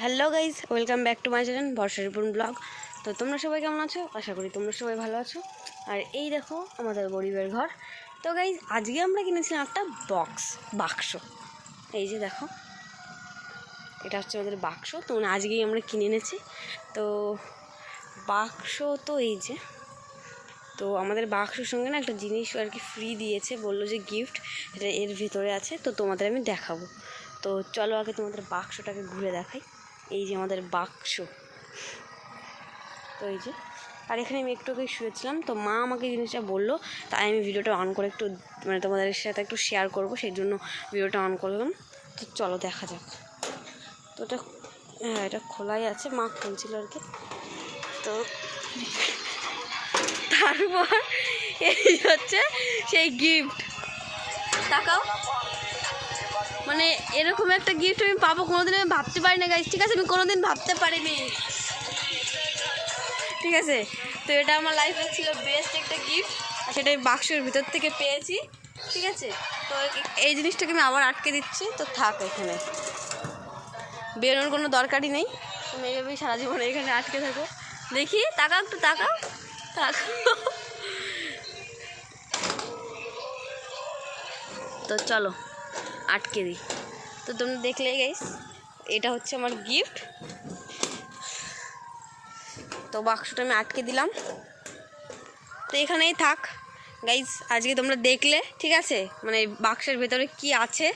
Hello guys, welcome back to my channel বর্ষারিপুর blog. তো তোমরা সবাই কেমন আছো? আশা করি তোমরা সবাই ভালো আছো। আর এই দেখো আমাদের গরিবের ঘর। তো গাইজ আজকে আমরা কিনেছিলাম একটা বাক্স। এই যে দেখো, এটা হচ্ছে আমাদের বাক্স। তো আজকেই আমরা কিনে এনেছি। তো বাক্স তো এই যে, তো আমাদের বাক্সের সঙ্গে না একটা জিনিস আর কি ফ্রি দিয়েছে, বললো যে গিফট, এটা এর ভিতরে আছে। তো তোমাদের আমি দেখাবো। তো চলো আগে তোমাদের বাক্সটাকে ঘুরে দেখাই। এই যে আমাদের বাক্স। তো এই যে, আর এখানে আমি একটু আগে শুয়েছিলাম, তো মা আমাকে জিনিসটা বললো, তাই আমি ভিডিওটা অন করে একটু তোমাদের সাথে একটু শেয়ার করবো, সেই জন্য ভিডিওটা অন করলাম। তো চলো দেখা যাক। তো এটা হ্যাঁ, এটা খোলাই আছে, মা খুলছিল আর কি। তো তারপর এই হচ্ছে সেই গিফট। তাকাও, মানে এরকম একটা গিফট আমি পাবো কোনোদিন আমি ভাবতে পারি না গাইজ, ঠিক আছে? আমি কোনোদিন ভাবতে পারিনি, ঠিক আছে? তো এটা আমার লাইফে ছিল বেস্ট একটা গিফট, আর সেটা আমি বাক্সের ভিতর থেকে পেয়েছি, ঠিক আছে? তো এই জিনিসটাকে আমি আবার আটকে দিচ্ছি। তো থাক, এখানে বেরোনোর কোনো দরকারই নেই, তুমি এইভাবেই সারা জীবন এখানে আটকে থাকো। দেখি, তাকাও, একটু তাকাও, তো চলো আটকে দিই। তো তোমরা দেখলেই গাইস, এটা হচ্ছে আমার গিফট। তো বাক্সটা আমি আটকে দিলাম। তো এখানেই থাক গাইজ, আজকে তোমরা দেখলে, ঠিক আছে? মানে বাক্সের ভেতরে কি আছে,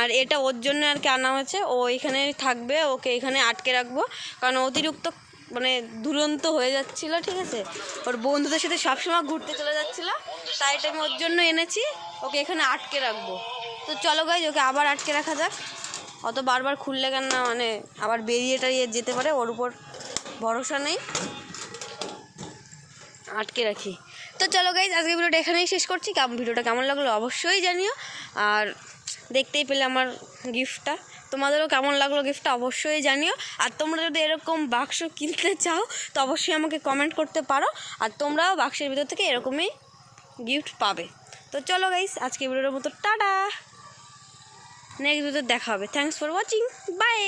আর এটা ওর জন্য আর কি আনা হয়েছে। ও এখানে থাকবে, ওকে এখানে আটকে রাখবো, কারণ অতিরিক্ত মানে দুরন্ত হয়ে যাচ্ছিলো, ঠিক আছে? ওর বন্ধুদের সাথে সবসময় ঘুরতে চলে যাচ্ছিলো, তাই এটা আমি ওর জন্য এনেছি, ওকে এখানে আটকে রাখবো। তো চলো গাইজ, ওকে আবার আটকে রাখা যাক। অত বারবার খুললে কেন না, মানে আবার বেরিয়ে টারিয়ে যেতে পারে, ওর উপর ভরসা নেই, আটকে রাখি। তো চলো গাইজ, আজকে ভিডিওটা এখানেই শেষ করছি। ভিডিওটা কেমন লাগলো অবশ্যই জানিও, আর দেখতেই পেলে আমার গিফটটা, তোমাদেরও কেমন লাগলো গিফটটা অবশ্যই জানিও। আর তোমরা যদি এরকম বাক্স কিনতে চাও তো অবশ্যই আমাকে কমেন্ট করতে পারো, আর তোমরাও বাক্সের ভিতর থেকে এরকমই গিফট পাবে। তো চলো গাইজ, আজকে ভিডিওর মতো টাটা, নেক্সট ভিডিওতে দেখা হবে। Thanks for watching, by.